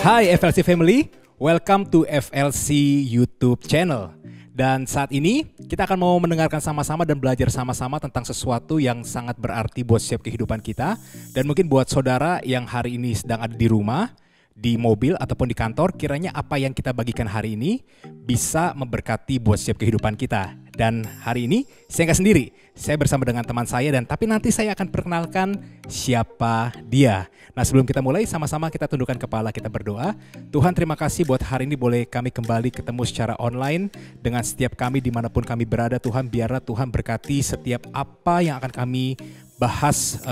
Hai FLC Family, welcome to FLC YouTube channel. Dan saat ini kita akan mau mendengarkan sama-sama dan belajar sama-sama tentang sesuatu yang sangat berarti buat setiap kehidupan kita. Dan mungkin buat saudara yang hari ini sedang ada di rumah, di mobil ataupun di kantor, kiranya apa yang kita bagikan hari ini bisa memberkati buat setiap kehidupan kita. Dan hari ini saya nggak sendiri, saya bersama dengan teman saya tapi nanti saya akan perkenalkan siapa dia. Nah sebelum kita mulai sama-sama kita tundukkan kepala, kita berdoa. Tuhan terima kasih buat hari ini boleh kami kembali ketemu secara online dengan setiap kami dimanapun kami berada. Tuhan biarlah Tuhan berkati setiap apa yang akan kami bahas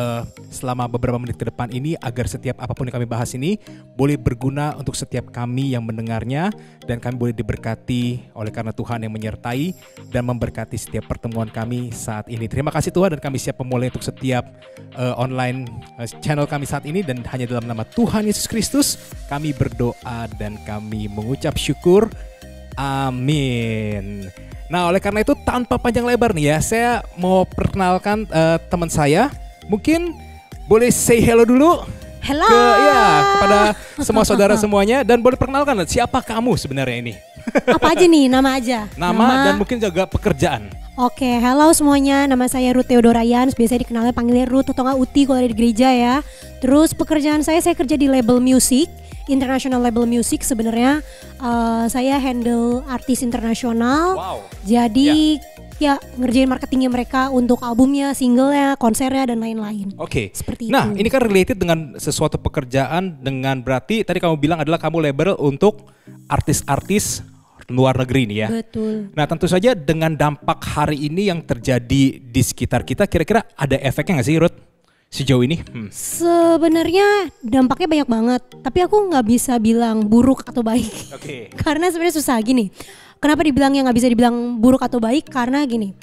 selama beberapa menit ke depan ini, agar setiap apapun yang kami bahas ini boleh berguna untuk setiap kami yang mendengarnya, dan kami boleh diberkati oleh karena Tuhan yang menyertai dan memberkati setiap pertemuan kami saat ini. Terima kasih Tuhan, dan kami siap memulai untuk setiap online channel kami saat ini, dan hanya dalam nama Tuhan Yesus Kristus kami berdoa dan kami mengucap syukur. Amin. Nah oleh karena itu tanpa panjang lebar nih ya, saya mau perkenalkan teman saya. Mungkin boleh say hello dulu. Hello. Kepada semua saudara semuanya, dan boleh perkenalkan siapa kamu sebenarnya ini. Apa aja nih, nama aja? Nama dan mungkin juga pekerjaan. Oke, hello semuanya, nama saya Ruth Theodorayans, biasanya dikenalnya panggilnya Ruth atau nggak Uti kalau ada di gereja ya. Terus pekerjaan saya kerja di label music, international label music sebenarnya. Saya handle artis internasional. Wow. Jadi ya ngerjain marketingnya mereka untuk albumnya, singlenya, konsernya dan lain-lain. Oke. Seperti nah, itu. ini kan related dengan sesuatu pekerjaan, dengan berarti tadi kamu bilang adalah kamu label untuk artis-artis luar negeri nih ya. Betul. Nah tentu saja dengan dampak hari ini yang terjadi di sekitar kita, kira-kira ada efeknya nggak sih Ruth sejauh ini? Sebenarnya dampaknya banyak banget, tapi aku nggak bisa bilang buruk atau baik. Oke. Karena sebenarnya susah gini. Kenapa dibilangnya nggak bisa dibilang buruk atau baik? Karena gini,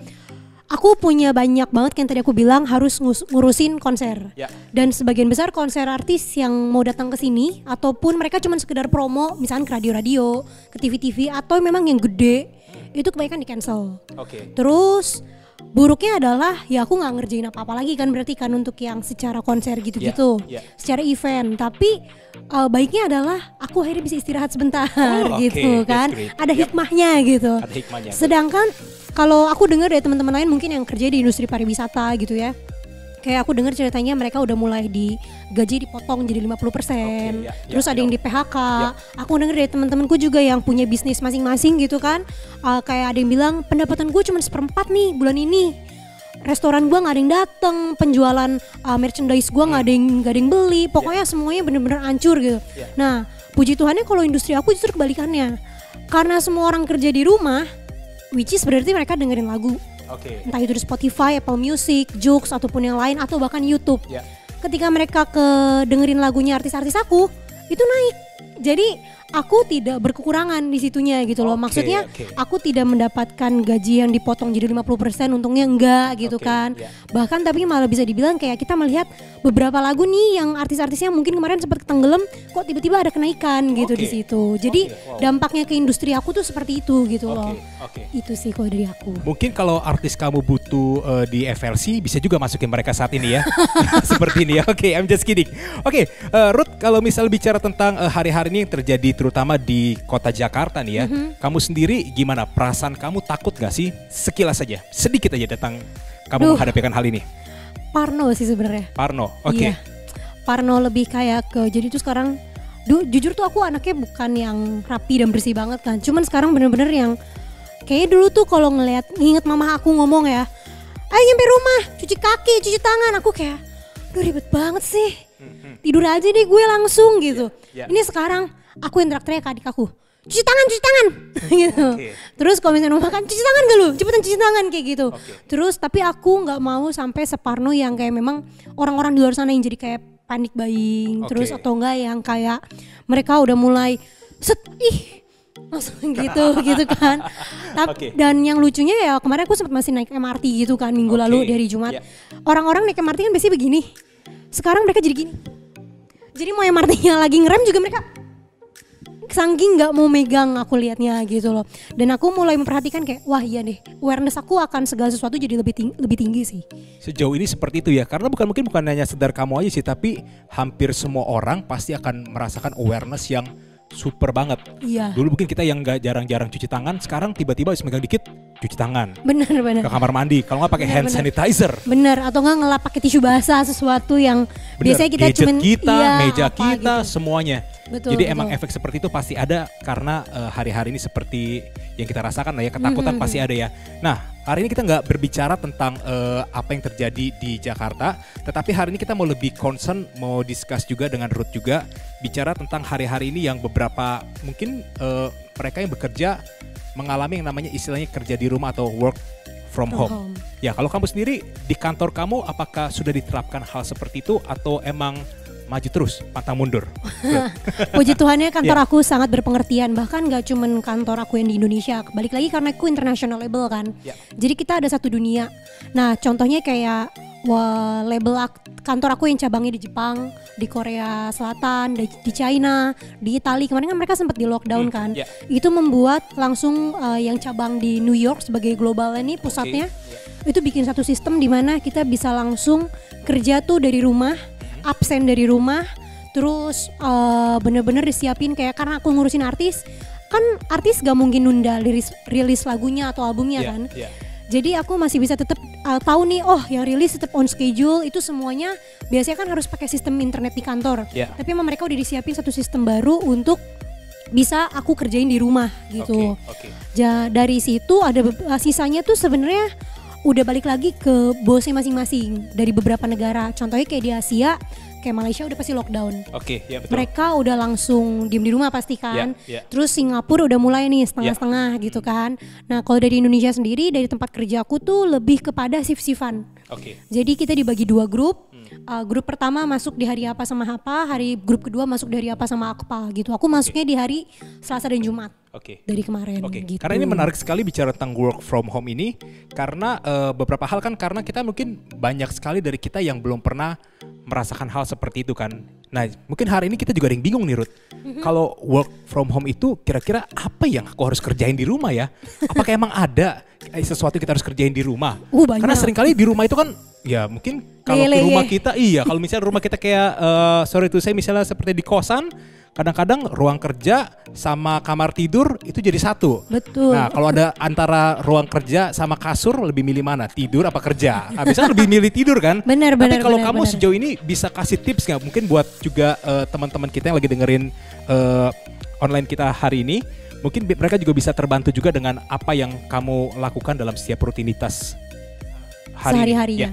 aku punya banyak banget yang tadi aku bilang harus ngurusin konser. Ya. Dan sebagian besar konser artis yang mau datang ke sini ataupun mereka cuma sekedar promo, misalnya ke radio-radio, ke TV-TV atau memang yang gede, itu kebanyakan di cancel. Oke. Terus buruknya adalah ya aku nggak ngerjain apa-apa lagi kan, berarti kan untuk yang secara konser gitu-gitu, secara event. Tapi baiknya adalah aku akhirnya bisa istirahat sebentar gitu kan. Ada hikmahnya gitu. Ada hikmahnya. Sedangkan kalau aku dengar dari teman-teman lain mungkin yang kerja di industri pariwisata gitu ya, kayak aku dengar ceritanya mereka udah mulai gaji dipotong jadi 50%. Terus ada yang di PHK. Aku dengar dari teman-temanku juga yang punya bisnis masing-masing gitu kan. Kayak ada yang bilang pendapatan gue cuma 1/4 nih bulan ini. Restoran gue nggak ada yang datang, penjualan merchandise gue nggak ada yang beli. Pokoknya semuanya bener-bener hancur gitu. Nah, puji Tuhannya kalau industri aku justru kebalikannya. Karena semua orang kerja di rumah, which is berarti mereka dengerin lagu. Entah itu di Spotify, Apple Music, Joox ataupun yang lain, atau bahkan YouTube. Ketika mereka dengerin lagunya artis-artis aku, itu naik. Jadi aku tidak berkekurangan di situnya gitu loh. Maksudnya aku tidak mendapatkan gaji yang dipotong jadi 50%, untungnya enggak gitu kan. Bahkan tapi malah bisa dibilang kayak kita melihat beberapa lagu nih yang artis-artisnya mungkin kemarin sempat ketenggelam, kok tiba-tiba ada kenaikan gitu di situ. Jadi dampaknya ke industri aku tuh seperti itu gitu loh. Itu sih kalau dari aku. Mungkin kalau artis kamu butuh di FLC bisa juga masukin mereka saat ini ya. Seperti ini ya. Oke, I'm just kidding. Oke, Ruth, kalau misal bicara tentang hari-hari ini yang terjadi terutama di kota Jakarta nih ya. Kamu sendiri gimana? Perasaan kamu takut gak sih? Sekilas saja, sedikit aja tentang kamu menghadapi hal ini. Parno sih sebenarnya. Parno, oke. Iya. Parno lebih kayak jadi tuh sekarang jujur tuh aku anaknya bukan yang rapi dan bersih banget kan. Cuman sekarang bener-bener yang kayaknya dulu tuh kalau nginget mama aku ngomong ya, ayo nyampe rumah cuci kaki, cuci tangan. Aku kayak, duh ribet banget sih. Tidur aja deh gue langsung gitu. Ini sekarang aku yang teriak-teriak ke adik aku, cuci tangan gitu. Terus kalau misalnya mau makan, cuci tangan gak lu? Cepetan cuci tangan kayak gitu. Terus tapi aku gak mau sampai separno yang kayak memang orang-orang di luar sana yang jadi kayak panik buying. Terus atau enggak yang kayak mereka udah mulai langsung gitu kan. Dan yang lucunya ya kemarin aku sempat masih naik MRT gitu kan minggu lalu dari Jumat. Orang-orang naik MRT kan biasanya begini. Sekarang mereka jadi gini. Jadi mau MRT-nya lagi ngerem juga mereka saking nggak mau megang aku liatnya gitu loh. Dan aku mulai memperhatikan kayak wah iya deh, awareness aku akan segala sesuatu jadi lebih tinggi sih. Sejauh ini seperti itu ya, karena mungkin bukan hanya sekedar kamu aja sih, tapi hampir semua orang pasti akan merasakan awareness yang super banget. Iya. Dulu mungkin kita yang nggak jarang-jarang cuci tangan, sekarang tiba-tiba habis megang dikit cuci tangan. Bener. Ke kamar mandi, kalau nggak pakai hand sanitizer. Bener, atau nggak ngelap pakai tisu basah, sesuatu yang biasanya kita gadget cuman kita, iya, meja apa kita, gitu. semuanya. Betul, Jadi betul. emang efek seperti itu pasti ada karena hari-hari ini seperti yang kita rasakan lah ya, ketakutan pasti ada ya. Nah, hari ini kita nggak berbicara tentang apa yang terjadi di Jakarta, tetapi hari ini kita mau lebih concern, mau discuss juga dengan Ruth juga, bicara tentang hari-hari ini yang beberapa mungkin mereka yang bekerja mengalami yang namanya istilahnya kerja di rumah atau work from home. Ya, kalau kamu sendiri di kantor kamu apakah sudah diterapkan hal seperti itu atau emang maju terus, pantang mundur? Puji Tuhannya kantor aku sangat berpengertian, bahkan gak cuman kantor aku yang di Indonesia, balik lagi karena aku international label kan. Jadi kita ada satu dunia. Nah contohnya kayak kantor aku yang cabangnya di Jepang, di Korea Selatan, di China, di Italia, kemarin kan mereka sempat di lockdown kan. Itu membuat langsung yang cabang di New York sebagai global ini pusatnya, itu bikin satu sistem di mana kita bisa langsung kerja tuh dari rumah, absen dari rumah, terus bener-bener disiapin kayak karena aku ngurusin artis, kan artis gak mungkin nunda rilis lagunya atau albumnya kan. Jadi aku masih bisa tetap tahu nih, oh yang rilis tetap on schedule, itu semuanya biasanya kan harus pakai sistem internet di kantor. Tapi emang mereka udah disiapin satu sistem baru untuk bisa aku kerjain di rumah gitu. Dari situ ada sisanya tuh sebenarnya udah balik lagi ke bosnya masing-masing dari beberapa negara. Contohnya kayak di Asia, kayak Malaysia udah pasti lockdown. Betul. Mereka udah langsung diem di rumah pasti kan. Terus Singapura udah mulai nih setengah-setengah gitu kan. Nah kalau dari Indonesia sendiri, dari tempat kerjaku tuh lebih kepada shift-shiftan. Jadi kita dibagi 2 grup. Grup pertama masuk di hari apa sama apa, grup kedua masuk di hari apa sama apa gitu. Aku masuknya di hari Selasa dan Jumat. Dari kemarin gitu. Karena ini menarik sekali bicara tentang work from home ini, karena beberapa hal kan, karena kita mungkin banyak sekali dari kita yang belum pernah merasakan hal seperti itu kan. Nah mungkin hari ini kita juga ada yang bingung nih Ruth. Kalau work from home itu kira-kira apa yang aku harus kerjain di rumah ya? Apakah emang ada sesuatu yang kita harus kerjain di rumah? Karena seringkali di rumah itu kan ya mungkin kalau di rumah kita, kalau misalnya rumah kita kayak sorry to say misalnya seperti di kosan, kadang-kadang ruang kerja sama kamar tidur itu jadi satu. Betul. Nah kalau ada antara ruang kerja sama kasur, lebih milih mana? Tidur apa kerja? Nah, biasanya lebih milih tidur kan? Tapi kalau kamu sejauh ini bisa kasih tips nggak? Mungkin buat juga teman-teman kita yang lagi dengerin online kita hari ini, mungkin mereka juga bisa terbantu juga dengan apa yang kamu lakukan dalam setiap rutinitas sehari-harinya.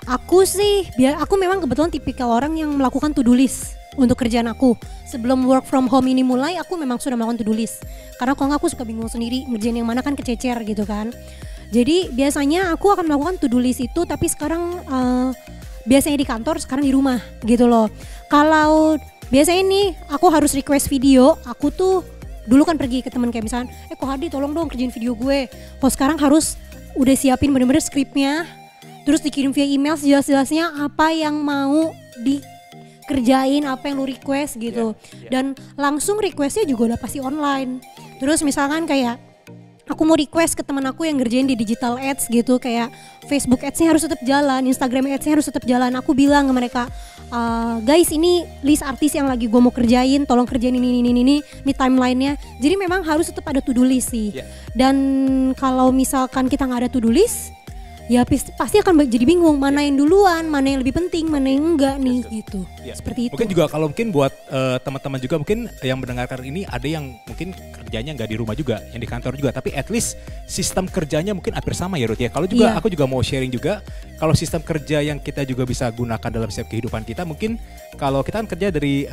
Aku sih, aku memang kebetulan tipikal orang yang melakukan to-do list untuk kerjaan aku. Sebelum work from home ini mulai, aku memang sudah melakukan to-do list. Karena kalau nggak aku suka bingung sendiri, ngerjain yang mana kan kececer gitu kan. Jadi biasanya aku akan melakukan to-do list itu, tapi sekarang biasanya di kantor, sekarang di rumah gitu loh. Kalau biasanya nih aku harus request video, aku tuh dulu kan pergi ke teman kayak misalnya, Ko Hadi tolong dong kerjain video gue. Kalau sekarang harus udah siapin bener-bener skripnya, terus dikirim via email sejelas-jelasnya apa yang mau dikerjain, apa yang lu request gitu. Dan langsung requestnya juga udah pasti online. Terus misalkan kayak aku mau request ke teman aku yang ngerjain di digital ads gitu, kayak Facebook ads-nya harus tetap jalan, Instagram ads-nya harus tetap jalan. Aku bilang ke mereka, guys ini list artis yang lagi gue mau kerjain, tolong kerjain ini timeline-nya. Jadi memang harus tetap ada to-do list sih. Dan kalau misalkan kita nggak ada to-do list, ya pasti akan jadi bingung mana yang duluan, mana yang lebih penting, mana yang enggak nih gitu. Seperti itu. Mungkin juga kalau mungkin buat teman-teman juga mungkin yang mendengarkan ini ada yang mungkin kerjanya nggak di rumah juga, yang di kantor juga, tapi at least sistem kerjanya mungkin hampir sama ya Ruth ya. Kalau juga aku juga mau sharing juga, kalau sistem kerja yang kita juga bisa gunakan dalam setiap kehidupan kita, mungkin kalau kita kan kerja dari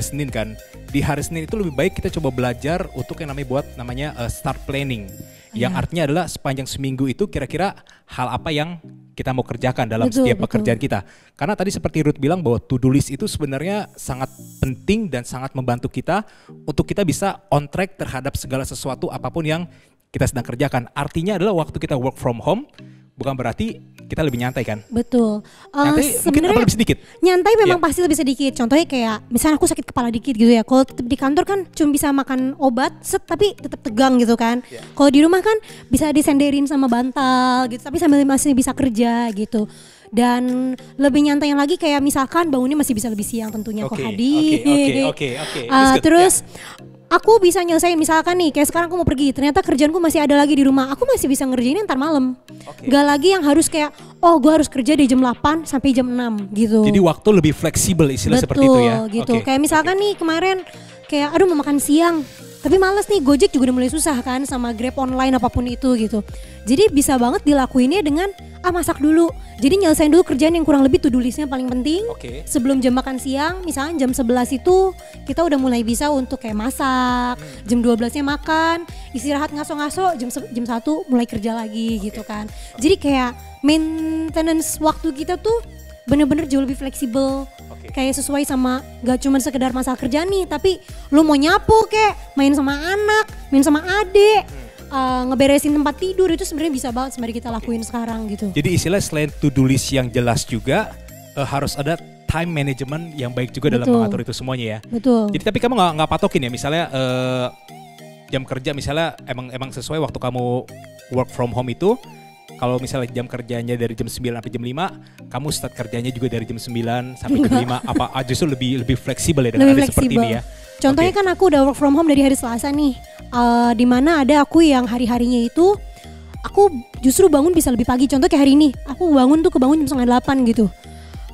Senin kan, di hari Senin itu lebih baik kita coba belajar untuk yang namanya start planning. Yang artinya adalah sepanjang seminggu itu kira-kira hal apa yang kita mau kerjakan dalam setiap pekerjaan kita. Karena tadi seperti Ruth bilang bahwa to-do list itu sebenarnya sangat penting dan sangat membantu kita untuk kita bisa on track terhadap segala sesuatu apapun yang kita sedang kerjakan. Artinya adalah waktu kita work from home, bukan berarti kita lebih nyantai kan. Betul. Nyantai mungkin apa lebih sedikit? Nyantai memang pasti lebih sedikit. Contohnya kayak misalnya aku sakit kepala dikit gitu ya. Kalau di kantor kan cuma bisa makan obat tapi tetap tegang gitu kan. Kalau di rumah kan bisa disenderin sama bantal gitu tapi sambil masih bisa kerja gitu. Dan lebih nyantai lagi kayak misalkan bangunnya masih bisa lebih siang tentunya kok Hadi. Oke. Terus aku bisa nyelesain misalkan nih kayak sekarang aku mau pergi ternyata kerjaanku masih ada lagi di rumah. Aku masih bisa ngerjainnya ntar malam. Gak lagi yang harus kayak gue harus kerja dari jam 8 sampai jam 6 gitu. Jadi waktu lebih fleksibel istilah seperti itu ya. Betul gitu. Kayak misalkan nih kemarin kayak aduh mau makan siang tapi males nih, Gojek juga udah mulai susah kan sama Grab online apapun itu gitu. Jadi bisa banget dilakuinnya dengan masak dulu. Jadi nyelesain dulu kerjaan yang kurang lebih to-do listnya paling penting. Sebelum jam makan siang, misalnya jam 11 itu kita udah mulai bisa untuk kayak masak. Jam 12-nya makan, istirahat ngaso-ngaso, jam 1 mulai kerja lagi gitu kan. Jadi kayak maintenance waktu kita tuh bener-bener jauh lebih fleksibel. Kayak sesuai sama gak cuma sekedar masalah kerjaan nih, tapi lu mau nyapu kayak main sama anak, main sama adik, ngeberesin tempat tidur itu sebenarnya bisa banget sebenarnya kita lakuin sekarang gitu. Jadi istilah selain to-do list yang jelas juga harus ada time management yang baik juga dalam mengatur itu semuanya ya. Betul. Jadi tapi kamu nggak patokin ya misalnya jam kerja misalnya emang sesuai waktu kamu work from home itu. Kalau misalnya jam kerjanya dari jam 9 sampai jam 5, kamu start kerjanya juga dari jam 9 sampai jam 5. Apa justru lebih fleksibel ya dengan ada seperti ini ya? Contohnya kan aku udah work from home dari hari Selasa nih. Dimana ada aku yang hari-harinya itu aku justru bangun bisa lebih pagi. Contoh kayak hari ini, aku bangun tuh kebangun jam 7:30 gitu.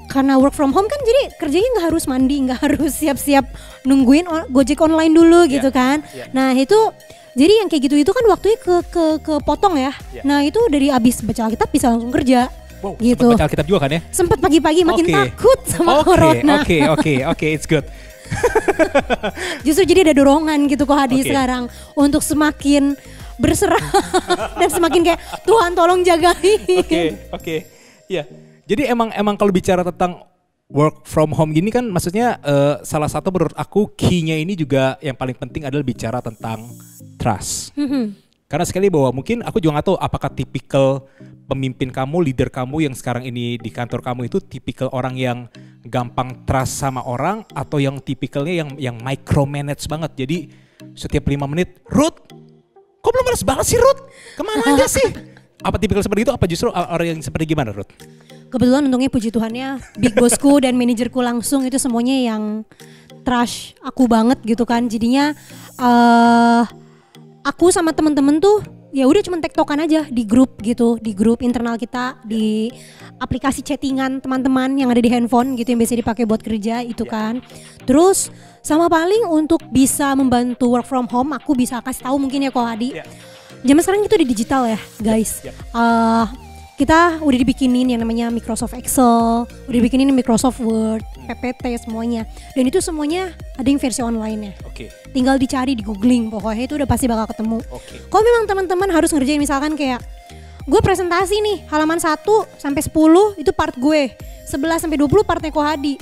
Karena work from home kan jadi kerjanya gak harus mandi, gak harus siap-siap nungguin Gojek online dulu gitu kan. Nah itu jadi yang kayak gitu itu kan waktunya ke potong ya. Nah itu dari abis baca Alkitab bisa langsung kerja. Wow, gitu. Sempat baca Alkitab juga kan ya? Sempat pagi-pagi makin takut sama corona. Oke, it's good. Justru jadi ada dorongan gitu kok Hadi sekarang untuk semakin berserah dan semakin kayak Tuhan tolong jagain. Oke. Iya. Jadi emang kalau bicara tentang work from home gini kan maksudnya salah satu menurut aku key-nya ini juga yang paling penting adalah bicara tentang trust. Karena sekali bahwa mungkin aku juga gak tahu apakah tipikal pemimpin kamu, leader kamu yang sekarang ini di kantor kamu itu tipikal orang yang gampang trust sama orang atau yang tipikalnya yang micromanage banget. Jadi setiap 5 menit, Ruth, kok belum balas balas sih Ruth? Kemana aja sih? Apa tipikal seperti itu? Apa justru orang yang seperti gimana Ruth? Kebetulan untungnya puji Tuhannya big bossku dan manajerku langsung itu semuanya yang trust aku banget gitu kan. Jadinya aku sama temen-temen tuh ya udah cuma tektokan aja di grup gitu, di grup internal kita, di aplikasi chattingan teman-teman yang ada di handphone gitu yang biasa dipakai buat kerja itu kan. Terus sama paling untuk bisa membantu work from home aku bisa kasih tahu mungkin ya kok Hadi. Zaman sekarang itu di digital ya guys. Kita udah dibikinin yang namanya Microsoft Excel, udah dibikinin Microsoft Word, PPT semuanya. Dan itu semuanya ada yang versi online ya. Tinggal dicari di googling pokoknya itu udah pasti bakal ketemu. Kalau memang teman-teman harus ngerjain misalkan kayak gue presentasi nih halaman 1 sampai 10 itu part gue, 11 sampai 20 partnya Ko Hadi.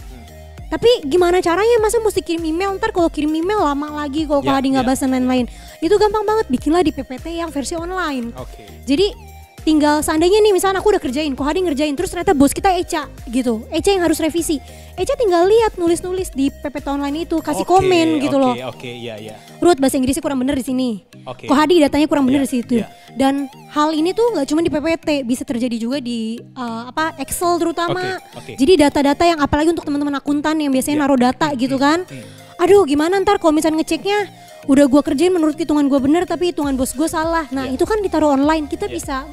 Tapi gimana caranya masa mesti kirim email, ntar kalau kirim email lama lagi kalau Ko Hadi nggak bahas dan lain-lain. Itu gampang banget, bikinlah di PPT yang versi online. Jadi tinggal seandainya nih misalnya aku udah kerjain, Ko Hadi ngerjain, terus ternyata bos kita Eca gitu, Eca yang harus revisi. Eca tinggal lihat nulis-nulis di PPT online itu, kasih komen gitu loh. Iya. Ruth bahasa Inggrisnya kurang bener di sini. Ko Hadi datanya kurang bener di situ. Dan hal ini tuh nggak cuma di PPT, bisa terjadi juga di Excel terutama. Jadi data-data yang apalagi untuk teman-teman akuntan yang biasanya naruh data gitu kan. Aduh gimana ntar kalau misalnya ngeceknya udah gue kerjain menurut hitungan gue bener tapi hitungan bos gue salah. Nah itu kan ditaruh online, kita bisa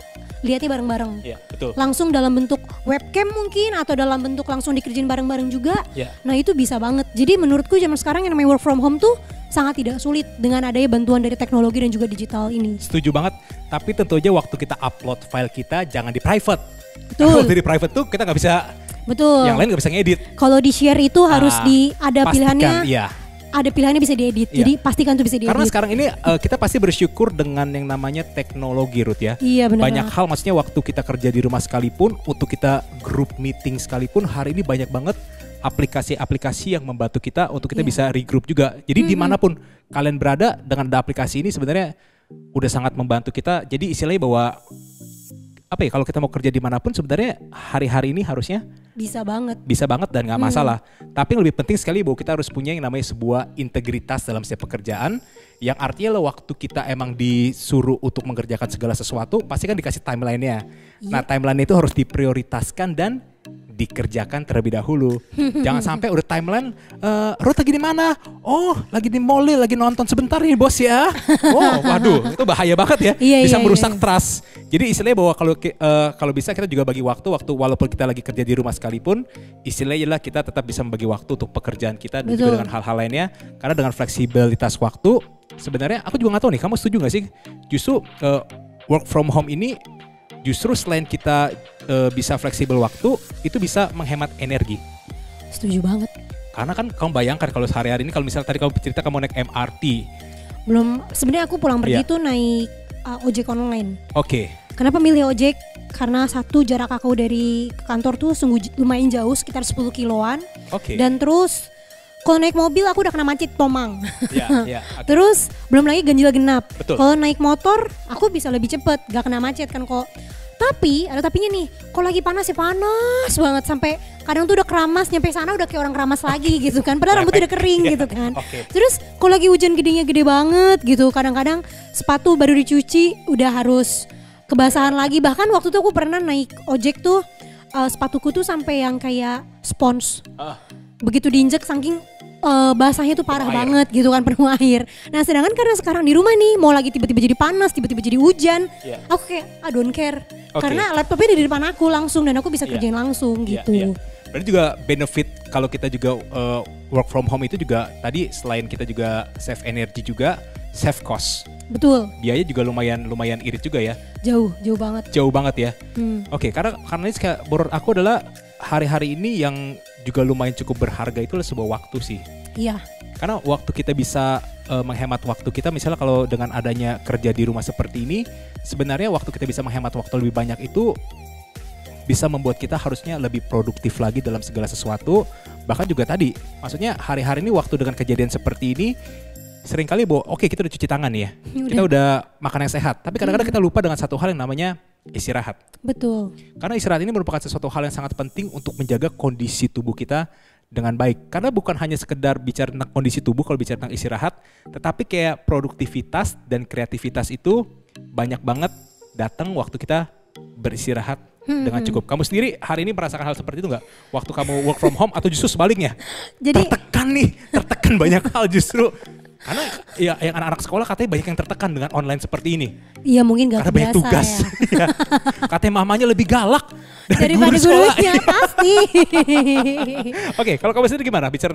lihatnya bareng-bareng. Langsung dalam bentuk webcam mungkin atau dalam bentuk langsung dikerjain bareng-bareng juga. Nah itu bisa banget. Jadi menurutku zaman sekarang yang namanya work from home tuh sangat tidak sulit dengan adanya bantuan dari teknologi dan juga digital ini. Setuju banget. Tapi tentu aja waktu kita upload file kita jangan di private. Betul. Kalau di private tuh kita nggak bisa. Betul. Yang lain nggak bisa ngedit. Kalau di share itu harus ada pilihannya. Ada pilihannya bisa diedit, jadi pastikan tuh bisa diedit. Karena sekarang ini kita pasti bersyukur dengan yang namanya teknologi Ruth ya. Iya benar. Banyak hal maksudnya waktu kita kerja di rumah sekalipun, untuk kita group meeting sekalipun, hari ini banyak banget aplikasi-aplikasi yang membantu kita untuk kita bisa regroup juga. Jadi dimanapun kalian berada dengan ada aplikasi ini sebenarnya udah sangat membantu kita. Jadi istilahnya bahwa apa ya, kalau kita mau kerja dimanapun sebenarnya hari-hari ini harusnya Bisa banget. dan nggak masalah. Tapi yang lebih penting sekali bahwa kita harus punya yang namanya sebuah integritas dalam setiap pekerjaan, yang artinya lo waktu kita emang disuruh untuk mengerjakan segala sesuatu pasti kan dikasih timelinenya. Nah timeline itu harus diprioritaskan dan dikerjakan terlebih dahulu. Jangan sampai udah timeline, Ruth lagi di mana? Oh, lagi di mall, lagi nonton sebentar nih bos ya. Oh, waduh, itu bahaya banget ya. Bisa merusak trust. Jadi istilahnya bahwa kalau bisa kita juga bagi waktu walaupun kita lagi kerja di rumah sekalipun, istilahnya lah kita tetap bisa membagi waktu untuk pekerjaan kita dan juga dengan hal-hal lainnya. Karena dengan fleksibilitas waktu, sebenarnya aku juga nggak tahu nih, kamu setuju nggak sih? Justru work from home ini justru selain kita bisa fleksibel waktu, itu bisa menghemat energi. Setuju banget. Karena kan kamu bayangkan kalau sehari-hari ini, kalau misalnya tadi kamu cerita kamu naik MRT. Belum, sebenarnya aku pulang pergi tuh naik ojek online. Oke. Kenapa milih ojek? Karena satu, jarak aku dari kantor tuh sungguh lumayan jauh, sekitar 10 kiloan. Oke. Dan terus kalau naik mobil aku udah kena macet Tomang. Okay. Terus belum lagi ganjil genap. Betul. Kalau naik motor aku bisa lebih cepet, gak kena macet kan kok. Tapi ada tapinya nih, kalau lagi panas ya panas banget, sampai kadang tuh udah keramas, nyampe sana udah kayak orang keramas lagi gitu kan, padahal rambutnya udah kering gitu kan. Terus kalau lagi hujan gedenya gede banget gitu, kadang-kadang sepatu baru dicuci udah harus kebasahan lagi. Bahkan waktu itu aku pernah naik ojek tuh, sepatuku tuh sampai yang kayak spons. Begitu diinjek saking basahnya tuh parah banget gitu kan, penuh air. Nah sedangkan karena sekarang di rumah nih, mau lagi tiba-tiba jadi panas, tiba-tiba jadi hujan, aku kayak I don't care. Karena laptopnya di depan aku langsung dan aku bisa kerjain langsung gitu. Berarti juga benefit kalau kita juga work from home itu juga tadi selain kita juga save energi juga save cost. Betul. Biaya juga lumayan irit juga ya. Jauh banget. Jauh banget ya. Oke, karena ini menurut aku adalah hari-hari ini yang juga lumayan cukup berharga itu adalah sebuah waktu sih. Iya. Karena waktu kita bisa menghemat waktu kita, misalnya kalau dengan adanya kerja di rumah seperti ini, sebenarnya waktu kita bisa menghemat waktu lebih banyak itu bisa membuat kita harusnya lebih produktif lagi dalam segala sesuatu. Bahkan juga tadi, maksudnya hari-hari ini waktu dengan kejadian seperti ini, seringkali oke kita udah cuci tangan ya, kita udah makan yang sehat, tapi kadang-kadang kita lupa dengan satu hal yang namanya istirahat. Betul. Karena istirahat ini merupakan sesuatu hal yang sangat penting untuk menjaga kondisi tubuh kita dengan baik. Karena bukan hanya sekedar bicara tentang kondisi tubuh kalau bicara tentang istirahat, tetapi kayak produktivitas dan kreativitas itu banyak banget datang waktu kita beristirahat dengan cukup. Kamu sendiri hari ini merasakan hal seperti itu nggak? Waktu kamu work from home atau justru sebaliknya? Jadi tertekan banyak hal justru. Karena ya yang anak-anak sekolah katanya banyak yang tertekan dengan online seperti ini. Iya mungkin gak karena banyak tugas ya. Katanya mamanya lebih galak daripada gurunya pasti. Oke, kalau kamu sendiri gimana? Bicara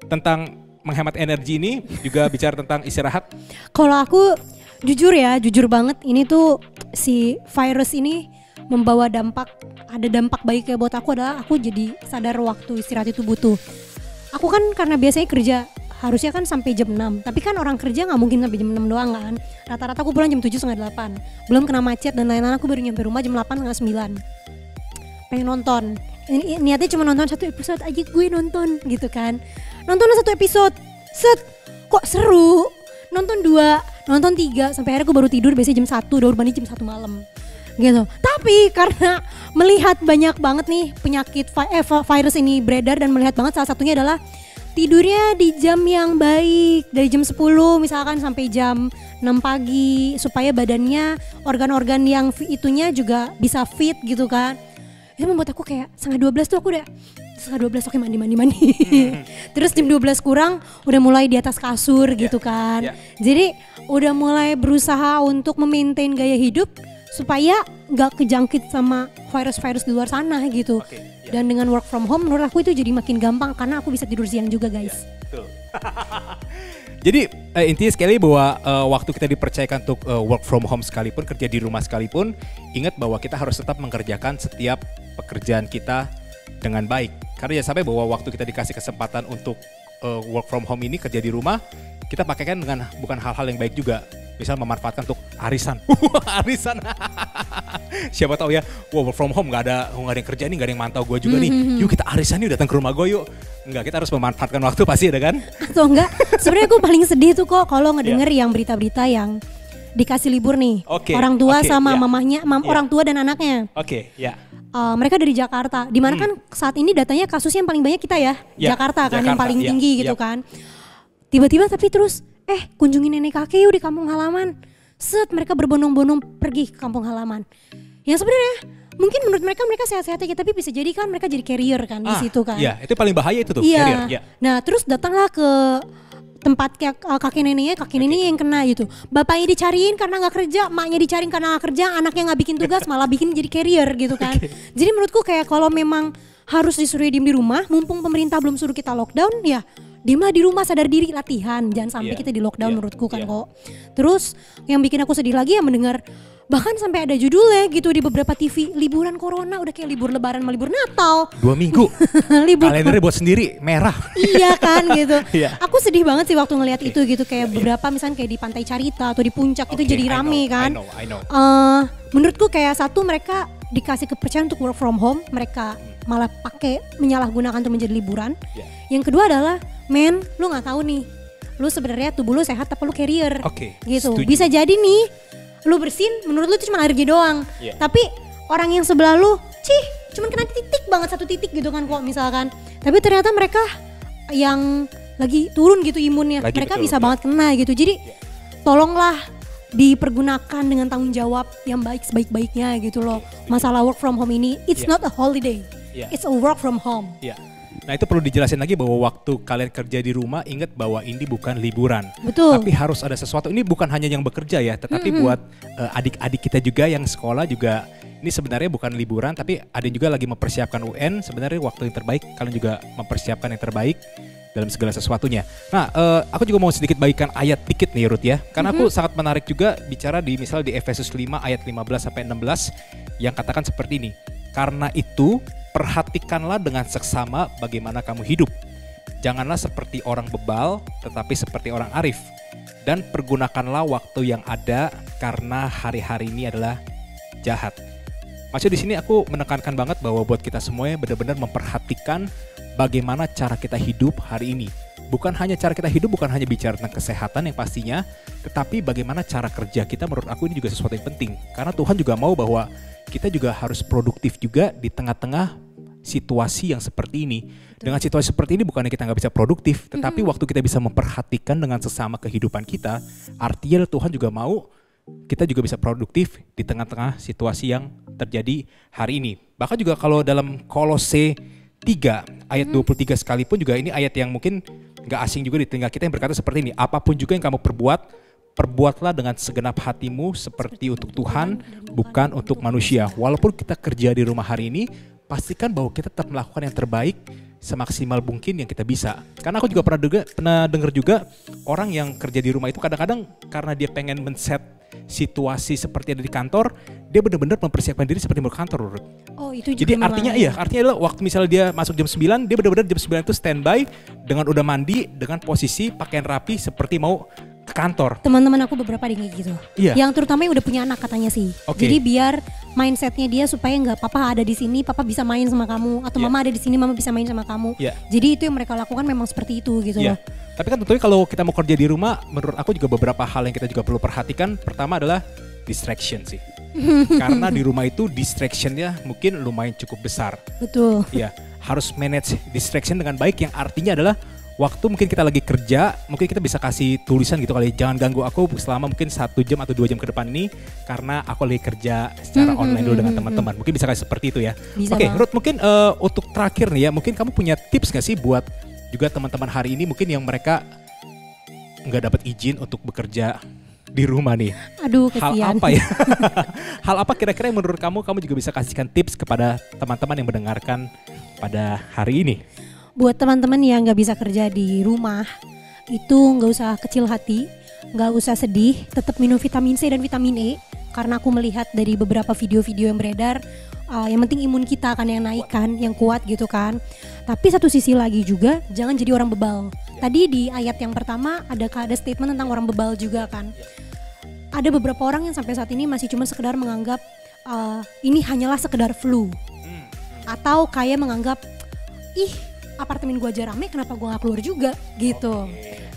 tentang menghemat energi ini, juga bicara tentang istirahat. Kalau aku jujur banget, ini tuh si virus ini membawa ada dampak baiknya buat aku adalah aku jadi sadar waktu istirahat itu butuh. Aku kan karena biasanya kerja harusnya kan sampai jam 6, tapi kan orang kerja gak mungkin sampai jam 6 doang kan. Rata-rata aku pulang jam 7 setengah 8, belum kena macet dan lain-lain. Aku baru nyampe rumah jam 8 setengah 9. Pengen nonton, niatnya cuma nonton satu episode aja, gue nonton gitu kan. Nonton satu episode, kok seru. Nonton 2, nonton 3, sampai akhirnya aku baru tidur biasanya jam 1, udah mandi jam 1 malam gitu. Tapi karena melihat banyak banget nih penyakit virus ini beredar, dan melihat banget salah satunya adalah tidurnya di jam yang baik, dari jam 10 misalkan sampai jam 6 pagi, supaya badannya, organ-organ yang itunya juga bisa fit gitu kan. Itu membuat aku kayak setengah 12 tuh aku udah setengah 12 oke mandi. Terus jam 12 kurang udah mulai di atas kasur gitu kan. Jadi udah mulai berusaha untuk memaintain gaya hidup supaya gak kejangkit sama virus-virus di luar sana gitu. Dan dengan work from home menurut aku itu jadi makin gampang karena aku bisa tidur siang juga guys. Betul. Jadi intinya sekali bahwa waktu kita dipercayakan untuk work from home sekalipun, kerja di rumah sekalipun, ingat bahwa kita harus tetap mengerjakan setiap pekerjaan kita dengan baik. Karena jangan sampai bahwa waktu kita dikasih kesempatan untuk work from home ini, kerja di rumah, kita pakaikan dengan bukan hal-hal yang baik juga. Misal memanfaatkan untuk arisan. Arisan. Siapa tahu ya, work from home gak ada yang kerja nih, gak ada yang mantau gue juga nih. Yuk kita arisan yuk, datang ke rumah gue yuk. Enggak, kita harus memanfaatkan waktu pasti ada kan? Atau enggak, sebenarnya aku paling sedih tuh kok kalau ngedenger yang berita-berita yang dikasih libur nih. Oke, Orang tua oke, sama ya. mamahnya, orang tua dan anaknya. Oke, ya. Mereka dari Jakarta. Dimana kan saat ini datanya kasusnya yang paling banyak kita ya, Ya, Jakarta kan yang Jakarta, paling ya, tinggi gitu ya. kan. Tiba-tiba tapi terus kunjungin nenek kakek yuk di kampung halaman. Set, mereka berbondong-bondong pergi ke kampung halaman. Yang sebenarnya mungkin menurut mereka sehat-sehat aja, tapi bisa jadi kan mereka jadi carrier kan di situ kan. Iya, itu paling bahaya itu tuh, Iya. carrier. Ya. Nah, terus datanglah ke tempat kakek neneknya yang kena gitu. Bapaknya dicariin karena nggak kerja, emaknya dicariin karena nggak kerja, anaknya nggak bikin tugas malah bikin jadi carrier gitu kan. Jadi menurutku kayak kalau memang harus disuruh diem di rumah, mumpung pemerintah belum suruh kita lockdown, ya diemlah di rumah, sadar diri, latihan, jangan sampai kita di lockdown menurutku kan kok. Terus yang bikin aku sedih lagi ya mendengar bahkan sampai ada judulnya gitu di beberapa TV, liburan corona udah kayak libur lebaran sama libur Natal. 2 minggu. Libur Kalendernya buat sendiri, merah. Iya kan gitu. Iya. Aku sedih banget sih waktu ngelihat itu gitu kayak beberapa misalnya kayak di Pantai Carita atau di Puncak itu jadi rame kan. I know. Menurutku kayak satu mereka dikasih kepercayaan untuk work from home, mereka malah pakai menyalahgunakan untuk menjadi liburan. Yang kedua adalah lu nggak tahu nih, lu sebenarnya tubuh lu sehat tapi lu carrier. Gitu. Setuju. Bisa jadi nih lu bersin, menurut lu itu cuma alergi doang. Tapi orang yang sebelah lu, cuman kena titik banget, satu titik gitu kan kok misalkan. Tapi ternyata mereka yang lagi turun gitu imunnya, mereka bisa banget kena gitu. Jadi tolonglah dipergunakan dengan tanggung jawab yang baik sebaik-baiknya gitu loh. Masalah work from home ini, it's not a holiday, it's a work from home. Nah itu perlu dijelasin lagi bahwa waktu kalian kerja di rumah, ingat bahwa ini bukan liburan. Betul. Tapi harus ada sesuatu, ini bukan hanya yang bekerja ya, tetapi buat adik-adik kita juga yang sekolah juga, ini sebenarnya bukan liburan, tapi ada juga lagi mempersiapkan UN, sebenarnya waktu yang terbaik, kalian juga mempersiapkan yang terbaik dalam segala sesuatunya. Nah aku juga mau sedikit bagikan ayat dikit nih Ruth ya, karena aku sangat menarik juga bicara di misal di Efesus 5 ayat 15-16 yang katakan seperti ini. Karena itu perhatikanlah dengan seksama bagaimana kamu hidup. Janganlah seperti orang bebal, tetapi seperti orang arif. Dan pergunakanlah waktu yang ada karena hari-hari ini adalah jahat. Maksud di sini aku menekankan banget bahwa buat kita semuanya benar-benar memperhatikan bagaimana cara kita hidup hari ini. Bukan hanya cara kita hidup, bukan hanya bicara tentang kesehatan yang pastinya, tetapi bagaimana cara kerja kita, menurut aku ini juga sesuatu yang penting. Karena Tuhan juga mau bahwa kita juga harus produktif juga di tengah-tengah situasi yang seperti ini. Dengan situasi seperti ini bukannya kita nggak bisa produktif, tetapi waktu kita bisa memperhatikan dengan sesama kehidupan kita, artinya Tuhan juga mau kita juga bisa produktif di tengah-tengah situasi yang terjadi hari ini. Bahkan juga kalau dalam Kolose 3 ayat 23 sekalipun juga ini ayat yang mungkin nggak asing juga di telinga kita yang berkata seperti ini. Apapun juga yang kamu perbuatlah dengan segenap hatimu seperti untuk Tuhan, bukan untuk manusia. Walaupun kita kerja di rumah hari ini, pastikan bahwa kita tetap melakukan yang terbaik semaksimal mungkin yang kita bisa. Karena aku juga pernah dengar juga orang yang kerja di rumah itu kadang-kadang karena dia pengen men-set situasi seperti ada di kantor, dia benar-benar mempersiapkan diri seperti mau ke kantor. Oh, itu juga. Jadi artinya adalah waktu misalnya dia masuk jam 9, dia benar-benar jam 9 itu standby dengan udah mandi, dengan posisi pakaian rapi seperti mau ke kantor. Teman-teman aku beberapa ada yang kayak gitu. Iya. Yang terutama yang udah punya anak katanya sih. Jadi biar mindsetnya dia supaya nggak papa ada di sini, papa bisa main sama kamu, atau mama ada di sini, mama bisa main sama kamu. Jadi itu yang mereka lakukan memang seperti itu gitu loh. Tapi kan tentunya kalau kita mau kerja di rumah, menurut aku juga beberapa hal yang kita juga perlu perhatikan. Pertama adalah distraction sih. Karena di rumah itu distractionnya mungkin lumayan cukup besar. Betul. Iya, harus manage distraction dengan baik, yang artinya adalah waktu mungkin kita lagi kerja, mungkin kita bisa kasih tulisan gitu kali, jangan ganggu aku selama mungkin 1 jam atau 2 jam ke depan ini karena aku lagi kerja secara online dulu dengan teman-teman. Mungkin bisa kasih seperti itu ya. Oke, Ruth, mungkin untuk terakhir nih ya, mungkin kamu punya tips gak sih buat juga teman-teman hari ini mungkin yang mereka nggak dapat izin untuk bekerja di rumah nih. Aduh, kesian. Hal apa ya? Hal apa kira-kira yang menurut kamu juga bisa kasihkan tips kepada teman-teman yang mendengarkan pada hari ini? Buat teman-teman yang nggak bisa kerja di rumah, itu nggak usah kecil hati, nggak usah sedih, tetap minum vitamin C dan vitamin E. Karena aku melihat dari beberapa video-video yang beredar, yang penting imun kita kan yang naik kan, yang kuat gitu kan. Tapi satu sisi lagi juga, jangan jadi orang bebal. Tadi di ayat yang pertama ada statement tentang orang bebal juga kan. Ada beberapa orang yang sampai saat ini masih cuma sekedar menganggap ini hanyalah sekedar flu. Atau kayak menganggap, apartemen gua aja rame, kenapa gua gak keluar juga gitu.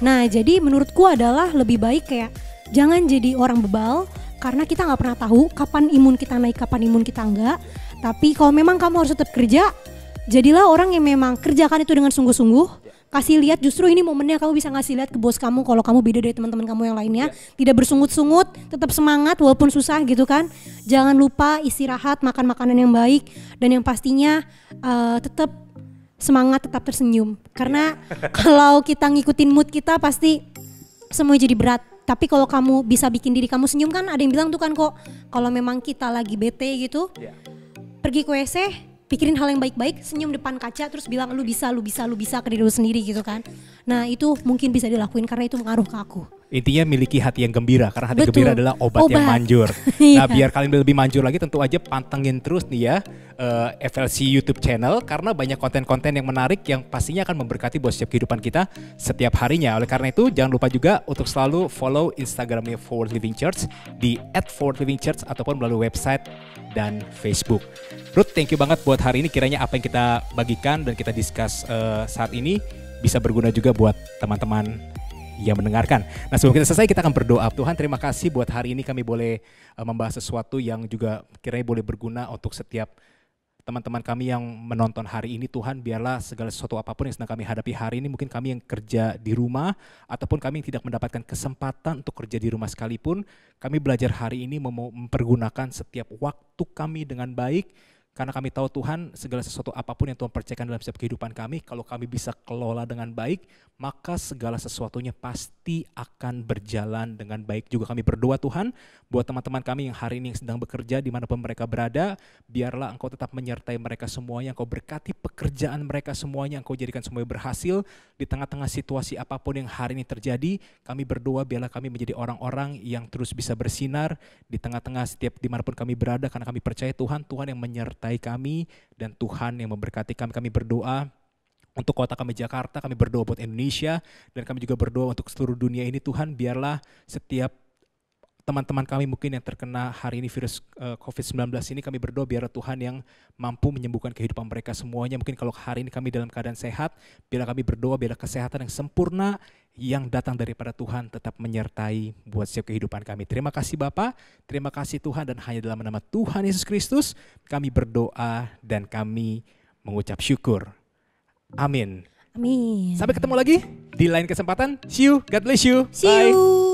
Nah jadi menurutku adalah lebih baik kayak Jangan jadi orang bebal, karena kita nggak pernah tahu kapan imun kita naik, kapan imun kita enggak. Tapi kalau memang kamu harus tetap kerja, jadilah orang yang memang kerjakan itu dengan sungguh-sungguh. Kasih lihat, justru ini momennya kamu bisa ngasih lihat ke bos kamu kalau kamu beda dari teman-teman kamu yang lainnya. Tidak bersungut-sungut, tetap semangat walaupun susah gitu kan. Jangan lupa istirahat, makan makanan yang baik, dan yang pastinya tetap semangat, tetap tersenyum. Karena kalau kita ngikutin mood kita pasti semua jadi berat. Tapi kalau kamu bisa bikin diri kamu senyum, kan ada yang bilang tuh kan kok, kalau memang kita lagi bete gitu, pergi ke WC, pikirin hal yang baik-baik, senyum depan kaca, terus bilang lu bisa ke diri lu sendiri gitu kan. Nah itu mungkin bisa dilakuin karena itu mengaruh ke aku. Intinya miliki hati yang gembira, karena hati gembira adalah obat yang manjur. Nah biar kalian lebih manjur lagi, tentu aja pantengin terus nih ya FLC YouTube channel, karena banyak konten-konten yang menarik yang pastinya akan memberkati buat setiap kehidupan kita setiap harinya. Oleh karena itu jangan lupa juga untuk selalu follow Instagramnya Forward Living Church di @forwardlivingchurch ataupun melalui website dan Facebook. Ruth, thank you banget buat hari ini. Kiranya apa yang kita bagikan dan kita discuss saat ini bisa berguna juga buat teman-teman yang mendengarkan. Nah sebelum kita selesai, kita akan berdoa. Tuhan, terima kasih buat hari ini kami boleh membahas sesuatu yang juga kiranya boleh berguna untuk setiap teman-teman kami yang menonton hari ini. Tuhan, biarlah segala sesuatu apapun yang sedang kami hadapi hari ini, mungkin kami yang kerja di rumah ataupun kami yang tidak mendapatkan kesempatan untuk kerja di rumah sekalipun, kami belajar hari ini mempergunakan setiap waktu kami dengan baik. Karena kami tahu Tuhan, segala sesuatu apapun yang Tuhan percayakan dalam setiap kehidupan kami, kalau kami bisa kelola dengan baik, maka segala sesuatunya pasti akan berjalan dengan baik. Juga kami berdoa Tuhan, buat teman-teman kami yang hari ini yang sedang bekerja dimanapun mereka berada, biarlah Engkau tetap menyertai mereka semuanya, Engkau berkati pekerjaan mereka semuanya, Engkau jadikan semuanya berhasil di tengah-tengah situasi apapun yang hari ini terjadi. Kami berdoa biarlah kami menjadi orang-orang yang terus bisa bersinar di tengah-tengah setiap dimanapun kami berada, karena kami percaya Tuhan yang menyertai kami dan Tuhan yang memberkati kami. Kami berdoa untuk kota kami Jakarta, kami berdoa buat Indonesia, dan kami juga berdoa untuk seluruh dunia ini. Tuhan, biarlah setiap teman-teman kami mungkin yang terkena hari ini virus COVID-19 ini, kami berdoa biarlah Tuhan yang mampu menyembuhkan kehidupan mereka semuanya. Mungkin kalau hari ini kami dalam keadaan sehat, biarlah kami berdoa biarlah kesehatan yang sempurna yang datang daripada Tuhan tetap menyertai buat setiap kehidupan kami. Terima kasih Bapa, terima kasih Tuhan, dan hanya dalam nama Tuhan Yesus Kristus kami berdoa dan kami mengucap syukur. Amin. Amin. Sampai ketemu lagi di lain kesempatan. See you, God bless you. See you.